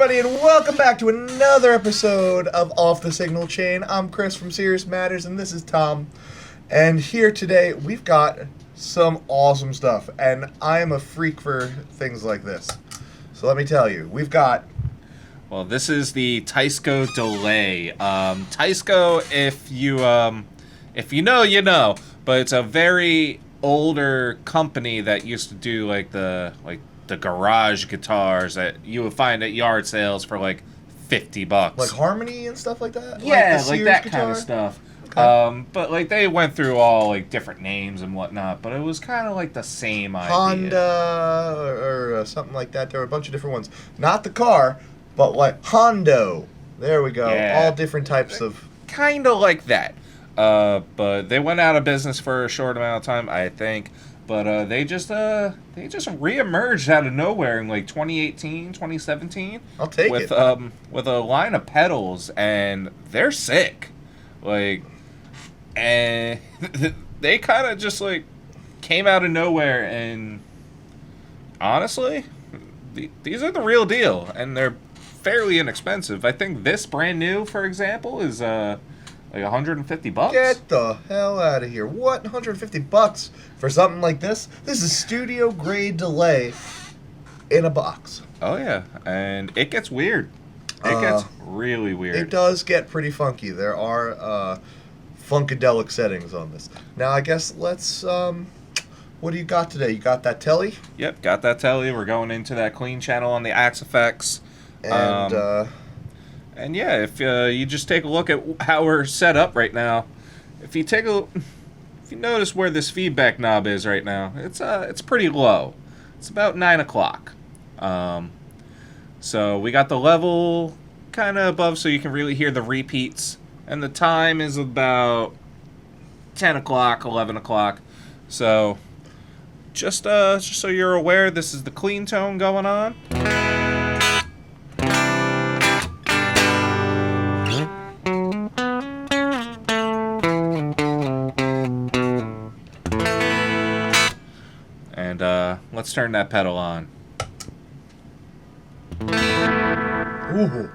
everybody, and welcome back to another episode of Off the Signal Chain. I'm Chris from Serious Matters, and this is Tom. And here today, we've got some awesome stuff, and I am a freak for things like this. So let me tell you, we've got... Well, this is the Teisco delay. Teisco, if you know, you know. But it's a very older company that used to do the garage guitars that you would find at yard sales for like $50. Like Harmony and stuff like that? Yeah, like that guitar? Kind of stuff. Okay. But like they went through all like different names and whatnot, but it was kind of like the same idea. Honda or something like that. There were a bunch of different ones. Not the car, but like Hondo. There we go. Yeah. All different types of... Kind of like that. But they went out of business for a short amount of time, I think. But they just reemerged out of nowhere in like 2018, 2017. I'll take it. With a line of pedals, and they're sick. Like, and they kind of just like came out of nowhere, and honestly, these are the real deal, and they're fairly inexpensive. I think this brand new, for example, is like $150. Get the hell out of here. What? $150 for something like this? This is studio grade delay in a box. Oh yeah, and it gets weird. It gets really weird. It does get pretty funky. There are funkadelic settings on this. Now I guess let's what do you got today? You got that telly? Yep, got that telly. We're going into that clean channel on the Axe Effects. And yeah, if you just take a look at how we're set up right now, if you notice where this feedback knob is right now, it's pretty low. It's about 9 o'clock. So we got the level kind of above, so you can really hear the repeats, and the time is about 10 o'clock, 11 o'clock. So just so you're aware, this is the clean tone going on. Let's turn that pedal on. Ooh.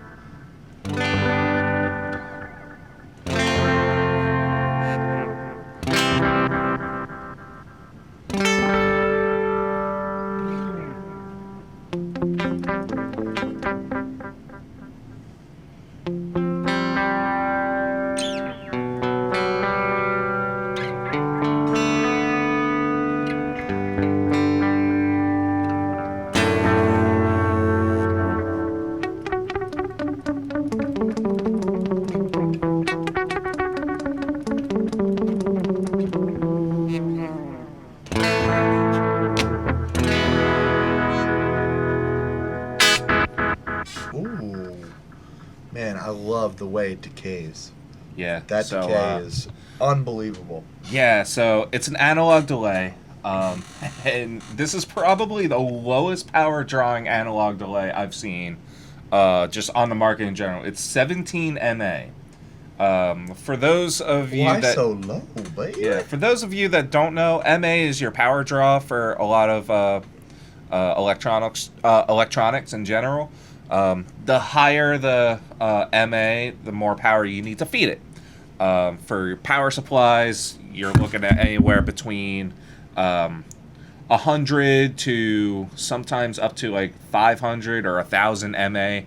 Man, I love the way it decays. Yeah. That decay is unbelievable. Yeah, so it's an analog delay. And this is probably the lowest power drawing analog delay I've seen just on the market in general. It's 17 mA. For those of you Why so low, baby? Yeah, for those of you that don't know, mA is your power draw for a lot of electronics in general. The higher the MA, the more power you need to feed it. For power supplies, you're looking at anywhere between 100 to sometimes up to like 500 or 1,000 MA.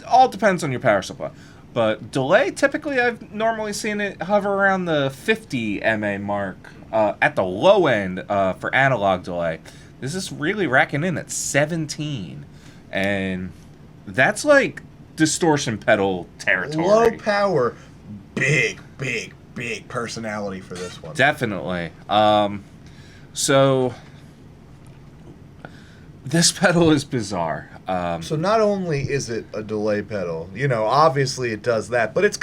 All depends on your power supply. But delay, typically I've normally seen it hover around the 50 MA mark at the low end for analog delay. This is really racking in at 17. And that's like distortion pedal territory. Low power, big personality for this one. Definitely. So this pedal is bizarre. So not only is it a delay pedal, obviously it does that, but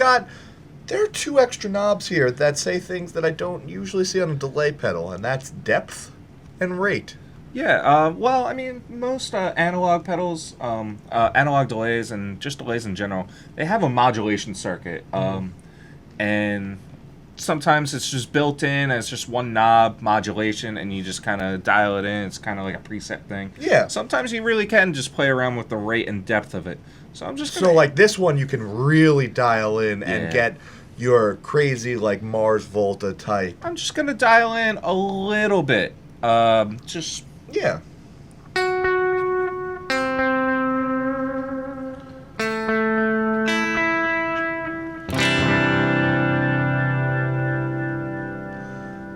there are two extra knobs here that say things that I don't usually see on a delay pedal, and that's depth and rate. Yeah, well, I mean, most analog pedals, analog delays, and just delays in general, they have a modulation circuit. And sometimes it's just built in as just one knob modulation, and you just kind of dial it in. It's kind of like a preset thing. Yeah. Sometimes you really can just play around with the rate and depth of it. So I'm just gonna... So like this one, you can really dial in and Yeah. get your crazy like Mars Volta type. I'm just gonna dial in a little bit. Just Yeah.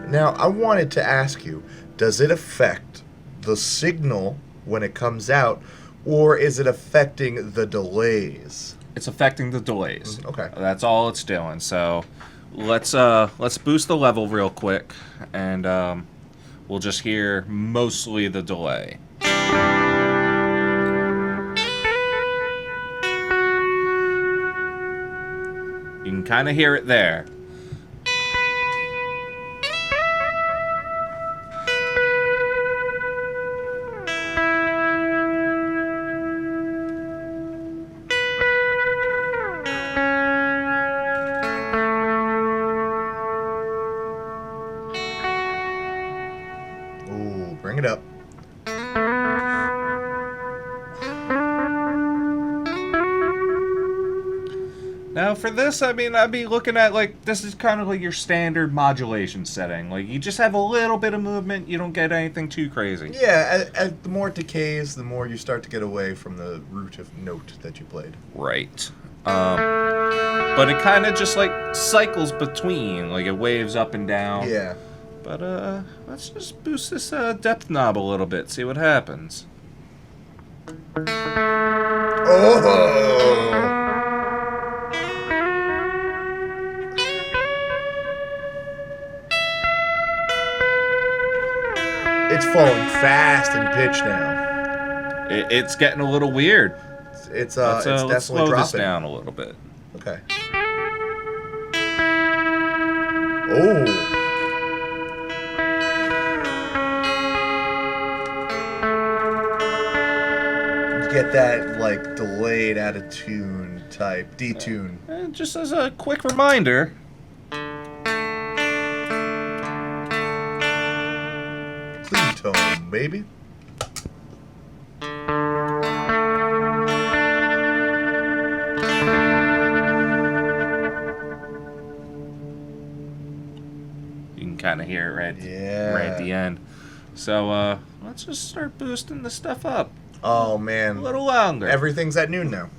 Now, I wanted to ask you, does it affect the signal when it comes out, or is it affecting the delays? it's affecting the delays. Okay. That's all it's doing. So let's boost the level real quick, and we'll just hear mostly the delay. You can kind of hear it there. Ooh, bring it up. Now for this, I mean, I'd be looking at, like, this is kind of like your standard modulation setting. Like, you just have a little bit of movement, you don't get anything too crazy. Yeah, as the more it decays, the more you start to get away from the root of note that you played. Right. But it kind of just, like, cycles between, like, it waves up and down. Yeah. But, let's just boost this depth knob a little bit, see what happens. Oh! It's falling fast in pitch now. It's getting a little weird. It's Let's definitely slow dropping. this down a little bit. Okay. Oh. You get that like delayed out of tune type detune. And just as a quick reminder, Clean tone, baby. you can kind of hear it right at the end. So let's just start boosting the stuff up Oh a man. little longer. Everything's at noon now.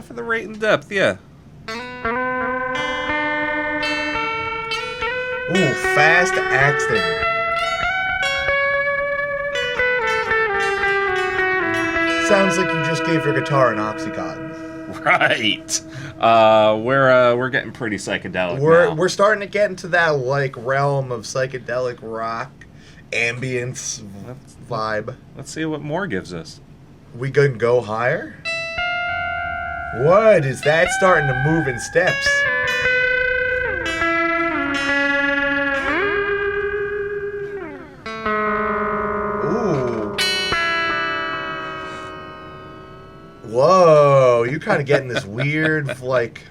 For the rate and depth, yeah. Ooh, fast axing. Sounds like you just gave your guitar an Oxycontin. Right. We're getting pretty psychedelic now. We're starting to get into that like realm of psychedelic rock, ambience vibe. Let's see what more gives us. We can go higher? What is that starting to move in steps? Ooh. Whoa, you kind of getting this weird, like,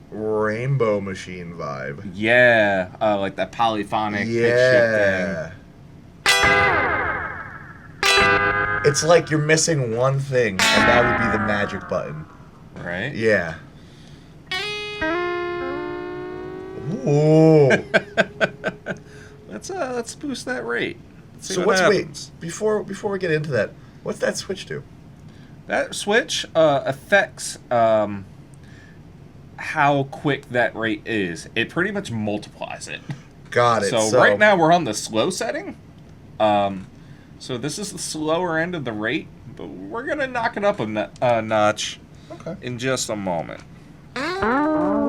rainbow machine vibe. Yeah, like that polyphonic pitch Yeah. shifting. It's like you're missing one thing, and that would be the magic button. Right? Yeah. Ooh. Let's boost that rate. Let's see So what what's happens. wait before we get into that? What's that switch do? That switch affects how quick that rate is. It pretty much multiplies it. Got it. So right now we're on the slow setting. So this is the slower end of the rate, but we're gonna knock it up a notch Okay. in just a moment. Whoa.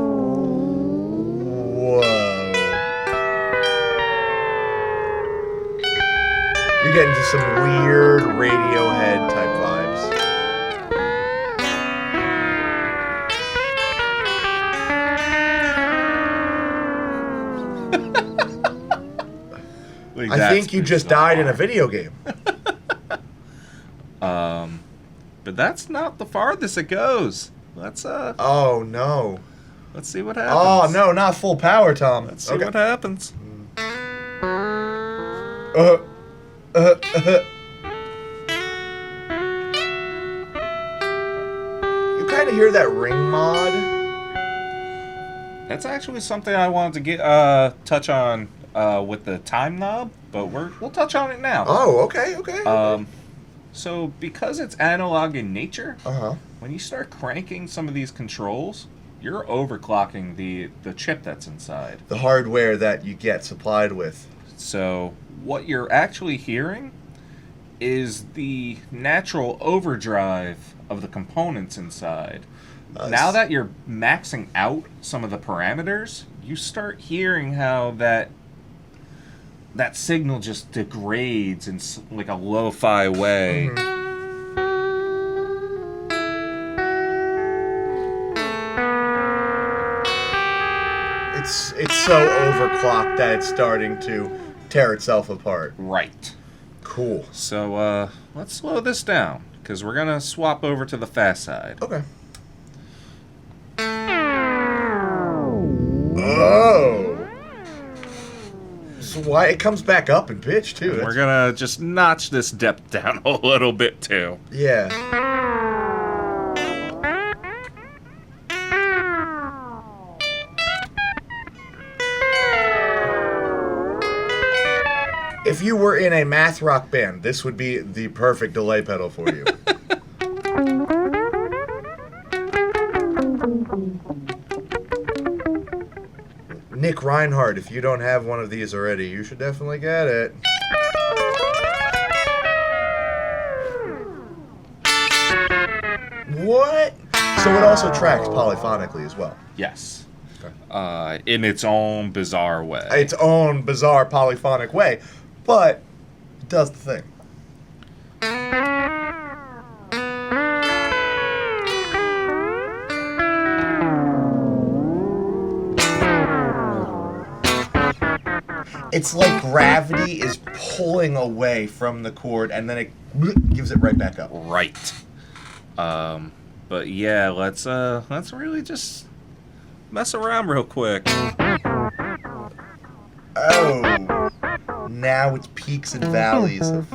You get into some weird Radiohead type vibes. Like, I that's think you just died in a video game. But that's not the farthest it goes. let's Oh no. let's see what Oh happens. no, not full power, Tom. Let's see what happens. Uh, uh. You kind of hear that ring mod? That's actually something I wanted to get touch on with the time knob, but we'll touch on it now. Oh, okay. So because it's analog in nature, Uh-huh. when you start cranking some of these controls, you're overclocking the chip that's inside. The hardware that you get supplied with. So what you're actually hearing is the natural overdrive of the components inside. Now that you're maxing out some of the parameters, you start hearing how that signal just degrades in like a lo-fi way. It's so overclocked that it's starting to tear itself apart. Right. Cool. So let's slow this down, because we're going to swap over to the fast side. Okay. Oh. So why it comes back up in pitch too? We're going to just notch this depth down a little bit too. Yeah. If you were in a math rock band, this would be the perfect delay pedal for you. Nick Reinhardt, if you don't have one of these already, you should definitely get it. What? So it also tracks polyphonically as well. Yes. In its own bizarre way. Its own bizarre polyphonic way, but it does the thing. It's like gravity is pulling away from the chord, and then it gives it right back up. Right. But yeah, let's really just mess around real quick. Oh, now it's peaks and valleys of...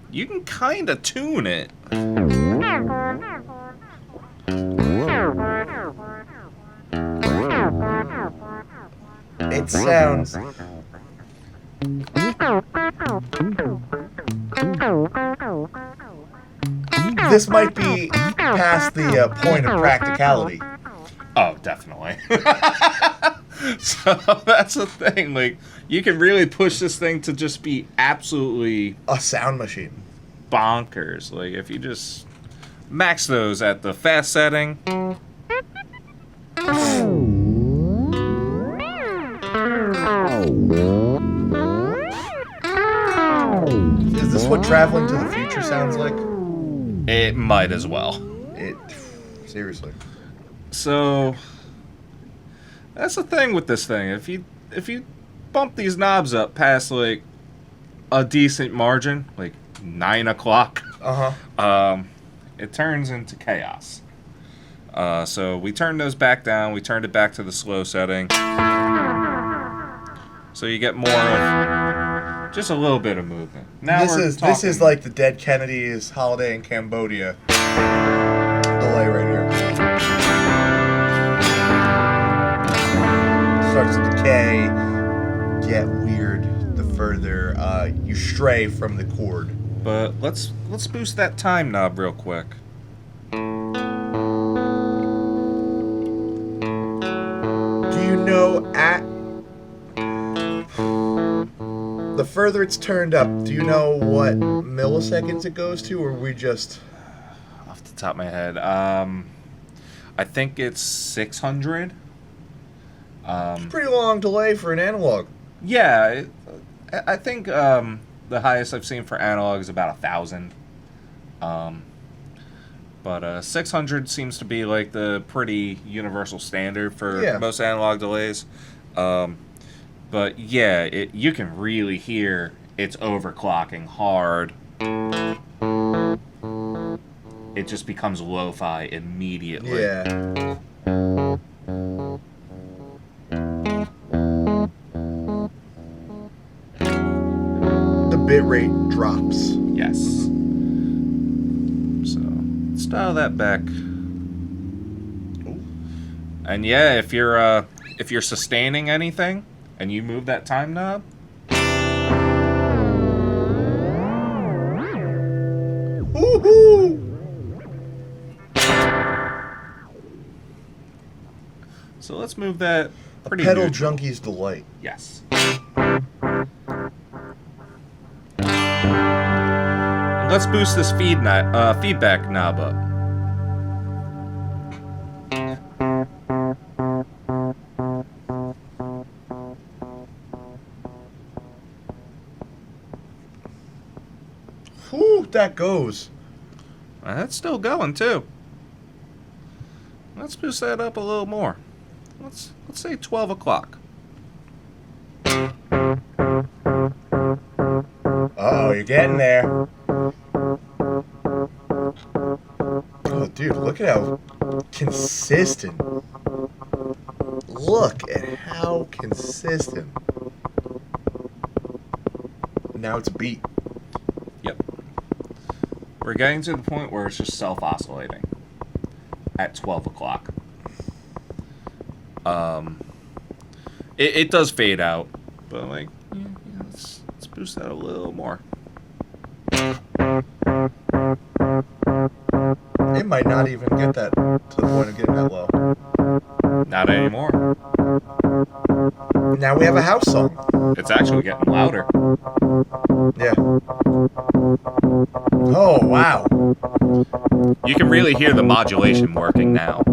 You can kind of tune it. It sounds... This might be past the point of practicality. Oh, definitely. So that's the thing. Like, you can really push this thing to just be absolutely A sound machine. bonkers. Like, if you just max those at the fast setting. Is this what traveling to the future sounds like? It might as well. Seriously. So that's the thing with this thing. If you bump these knobs up past like a decent margin, like 9 o'clock, it turns into chaos. So we turned those back down. We turned it back to the slow setting. So you get more of just a little bit of movement. Now This is like the Dead Kennedy's Holiday in Cambodia delay right here. Starts to decay, get weird the further you stray from the chord. But let's boost that time knob real quick. Do you know the further it's turned up, do you know what milliseconds it goes to, or we just... Off the top of my head, I think it's 600. It's a pretty long delay for an analog. Yeah, I think the highest I've seen for analog is about 1,000. But 600 seems to be like the pretty universal standard for most analog delays. But yeah, you can really hear it's overclocking hard. It just becomes lo-fi immediately. Yeah. The bit rate drops. Yes. So let's dial that back. And yeah, if you're sustaining anything and you move that time knob, Woohoo! so let's move that pretty Pedal neutral. junkie's delight. Yes. And let's boost this feedback knob up. Whew, that goes. That's still going too. Let's boost that up a little more. Let's say 12 o'clock. Oh, you're getting there. Oh, dude, look at how consistent. Look at how consistent. Now it's beat. Yep. We're getting to the point where it's just self-oscillating at 12 o'clock. It does fade out, but like, let's boost that a little more. It might not even get that to the point of getting that low. Not anymore. Now we have a house song. It's actually getting louder. Yeah. Oh, wow. You can really hear the modulation working now.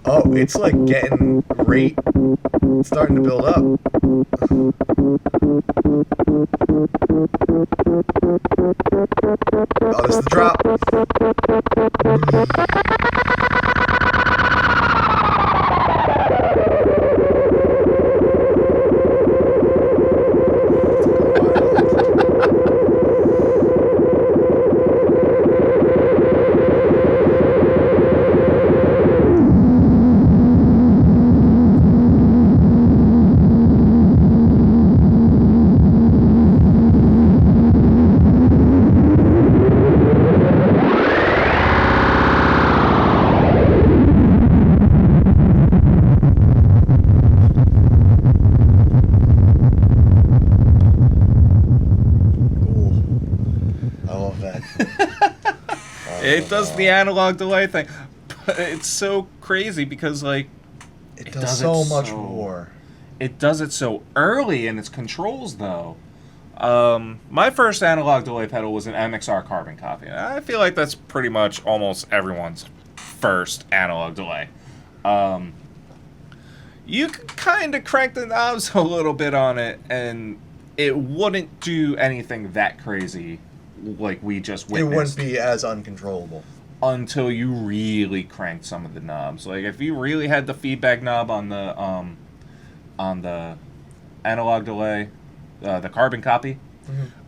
Oh, it's like getting rate starting to build up. Oh, this is the drop. It does the analog delay thing, but it's so crazy because like it does so much more. It does it so early in its controls though. My first analog delay pedal was an MXR carbon copy. I feel like that's pretty much almost everyone's first analog delay. You could kind of crank the knobs a little bit on it, and it wouldn't do anything that crazy like we just witnessed. It wouldn't be as uncontrollable. Until you really cranked some of the knobs. Like, if you really had the feedback knob on the analog delay, the carbon copy,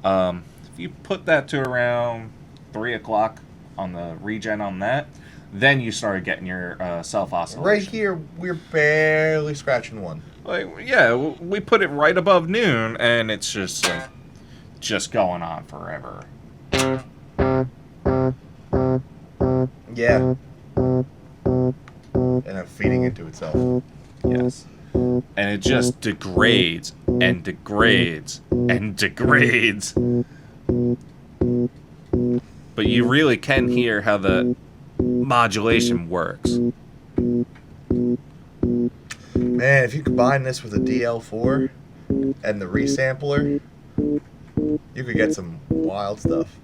if you put that to around 3 o'clock on the regen on that, then you started getting your self-oscillation. Right here, we're barely scratching one. Like, yeah, we put it right above noon, and it's just, like, just going on forever. Yeah. And I'm feeding into itself. Yes. And it just degrades and degrades and degrades. But you really can hear how the modulation works. Man, if you combine this with a DL4 and the resampler, you could get some wild stuff.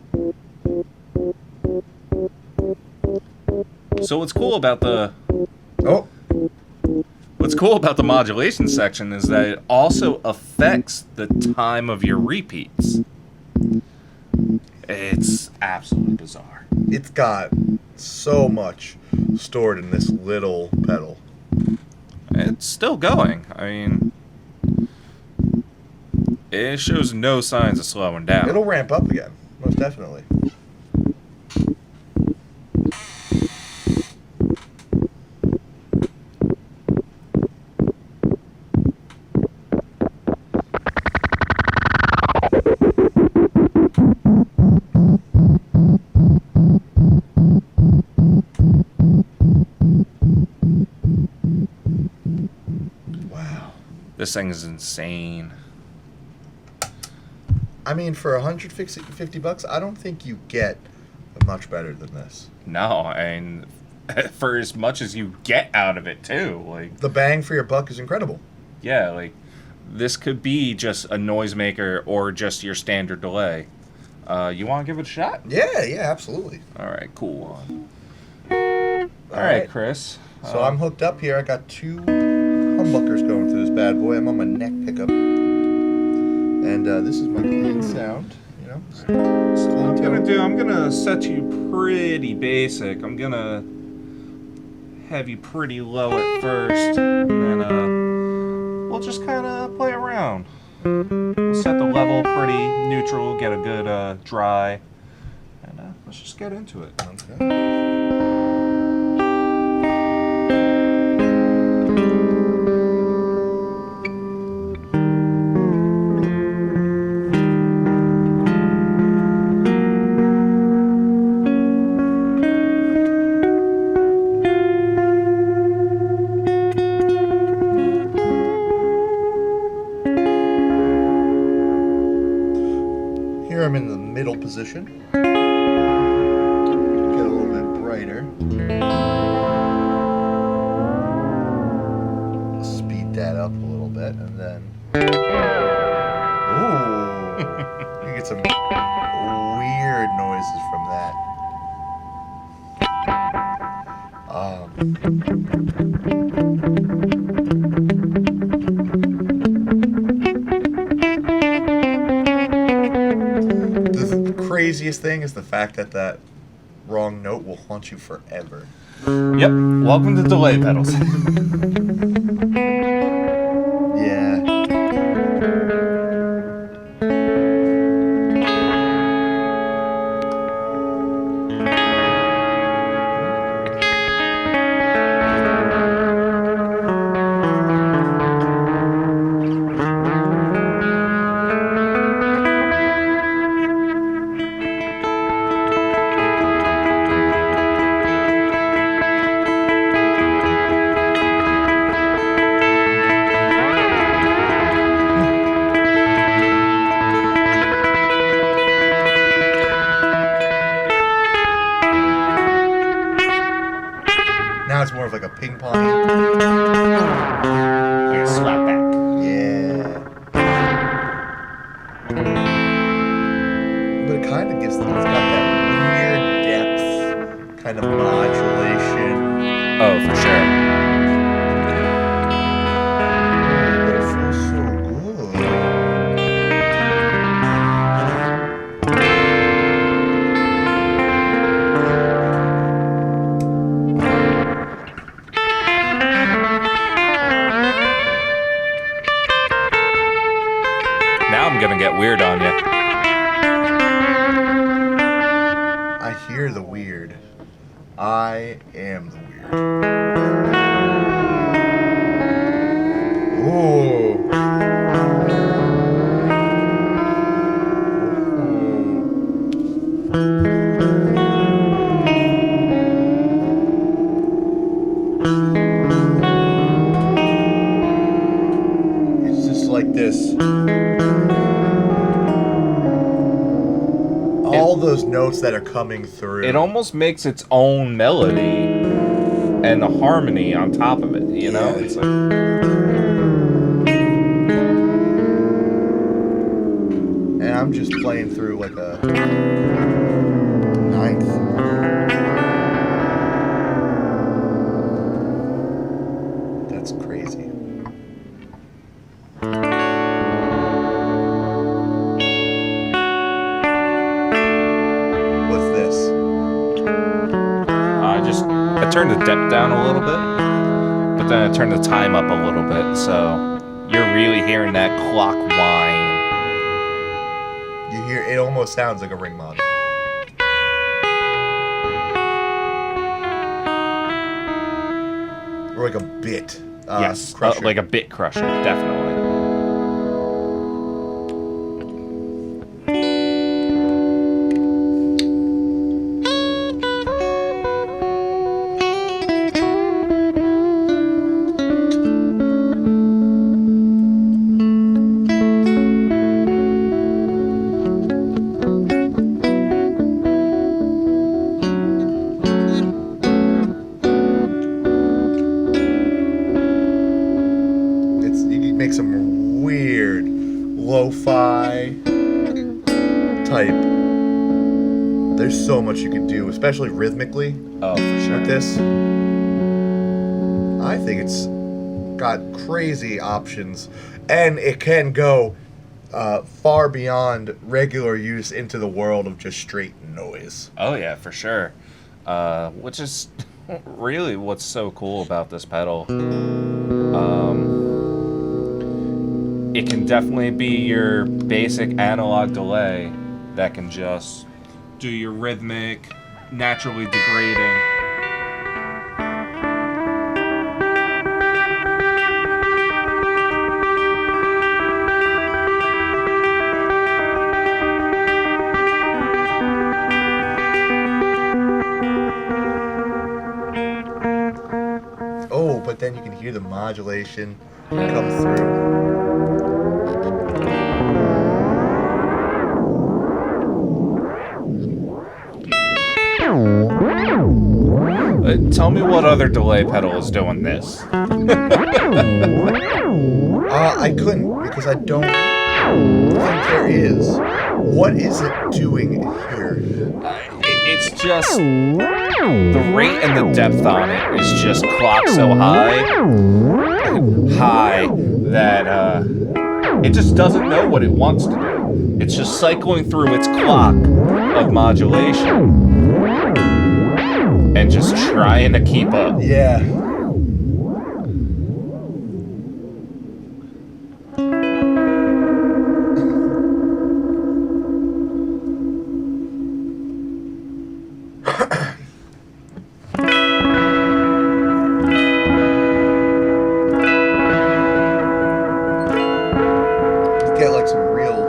So what's cool about the modulation section is that it also affects the time of your repeats. It's absolutely bizarre. It's got so much stored in this little pedal. It's still going. I mean, it shows no signs of slowing down. It'll ramp up again, most definitely. This thing is insane. I mean, for $150, I don't think you get much better than this. No, and for as much as you get out of it too, like the bang for your buck is incredible. Yeah, like this could be just a noisemaker or just your standard delay. You want to give it a shot? Yeah, absolutely. All right, cool. All right, Chris. So I'm hooked up here. I got 2 humbuckers going through this bad boy. I'm on my neck pickup, and this is my clean sound. You know. So what I'm gonna set you pretty basic. I'm gonna have you pretty low at first, and then we'll just kind of play around. We'll set the level pretty neutral, get a good dry, and let's just get into it. Okay. Here I'm in the middle position. Get a little bit brighter. Speed that up a little bit, and then ooh, you get some weird noises from that. The craziest thing is the fact that that wrong note will haunt you forever. Yep. Welcome to delay pedals. Yeah. Now it's more of like a ping pong. Here, slap back. Yeah. But it kind of gives them, it's got that weird depth, kind of modulation. Oh, for sure. But it feels so good. Now I'm gonna get weird on you. I hear the weird. I am the weird. Ooh. It's just like this. All those notes that are coming through. It almost makes its own melody and the harmony on top of it, you know? Yeah. It's like, And I'm just playing through like a ninth. That's crazy. What's turned the depth down a little bit, but then I turned the time up a little bit, so you're really hearing that clock whine. You hear it almost sounds like a ring mod. Or like a bit. Yes, crusher. like a bit crusher, definitely. Make some weird lo-fi type. There's so much you can do, especially rhythmically. Oh, for sure. With this, I think it's got crazy options, and it can go far beyond regular use into the world of just straight noise. Oh yeah, for sure. Which is really what's so cool about this pedal. It can definitely be your basic analog delay that can just do your rhythmic, naturally degrading. Oh, but then you can hear the modulation come through. Tell me what other delay pedal is doing this. I couldn't, because I don't think there is. What is it doing here? It's just the rate and the depth on it is just clocked so high that it just doesn't know what it wants to do. It's just cycling through its clock of modulation and just trying to keep up. Yeah. Get like some real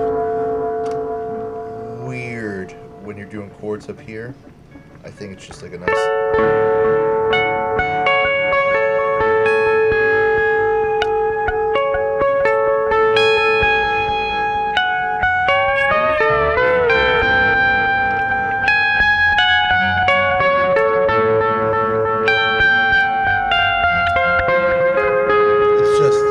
weird when you're doing chords up here. I think it's just like a nice. It's just.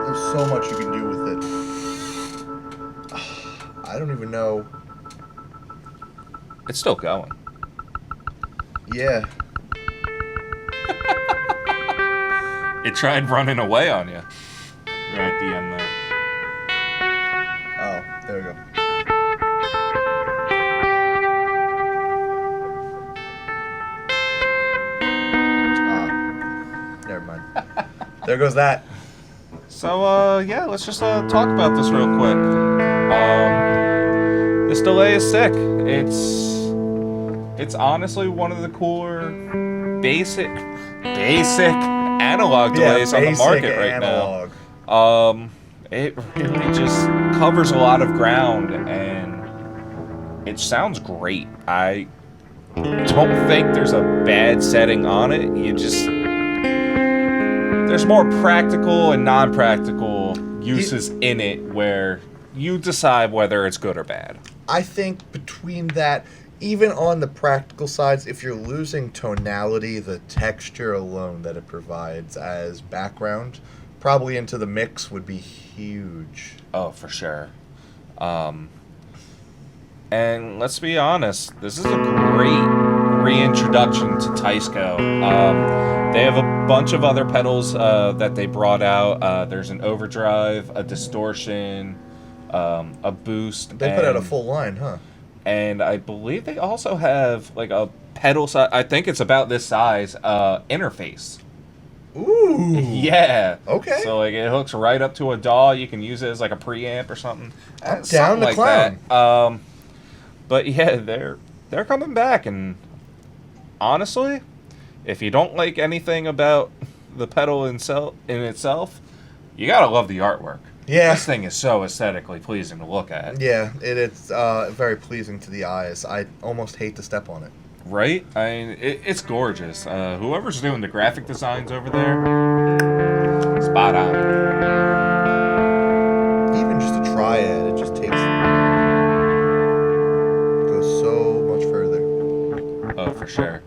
There's so much you can do with it. I don't even know. It's still going. Yeah. It tried running away on you. Right at the end there. Oh, there we go. Never mind. There goes that. So, yeah, let's just talk about this real quick. This delay is sick. It's honestly one of the cooler basic analog delays on the market right now. It really just covers a lot of ground, and it sounds great. I don't think there's a bad setting on it. There's more practical and non-practical uses in it where you decide whether it's good or bad. I think between that, even on the practical sides, if you're losing tonality, the texture alone that it provides as background, probably into the mix would be huge. Oh, for sure. And let's be honest, this is a great reintroduction introduction to Teisco. They have a bunch of other pedals that they brought out. There's an overdrive, a distortion, a boost. They put out a full line, huh? And I believe they also have like a pedal size. I think it's about this size. Interface. Ooh. Yeah. Okay. So like it hooks right up to a DAW. You can use it as like a preamp or something. I'm Something down to like clown. that. But yeah, they're coming back, and honestly, if you don't like anything about the pedal in itself, you gotta love the artwork. Yeah. This thing is so aesthetically pleasing to look at. Yeah, it's very pleasing to the eyes. I almost hate to step on it. Right? I mean, it's gorgeous. Whoever's doing the graphic designs over there, spot on. Even just a triad, it just goes so much further. Oh, for sure.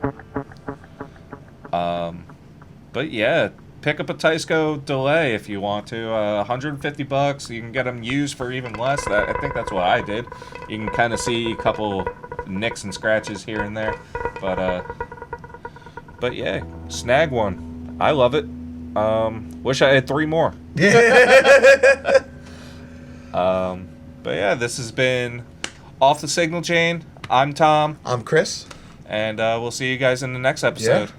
But yeah, pick up a Teisco delay if you want to. $150. You can get them used for even less. I think that's what I did. You can kind of see a couple nicks and scratches here and there, but yeah, snag one. I love it. Wish I had 3 more. Yeah. But yeah, this has been Off the Signal Chain. I'm Tom, I'm Chris. and we'll see you guys in the next episode. Yeah.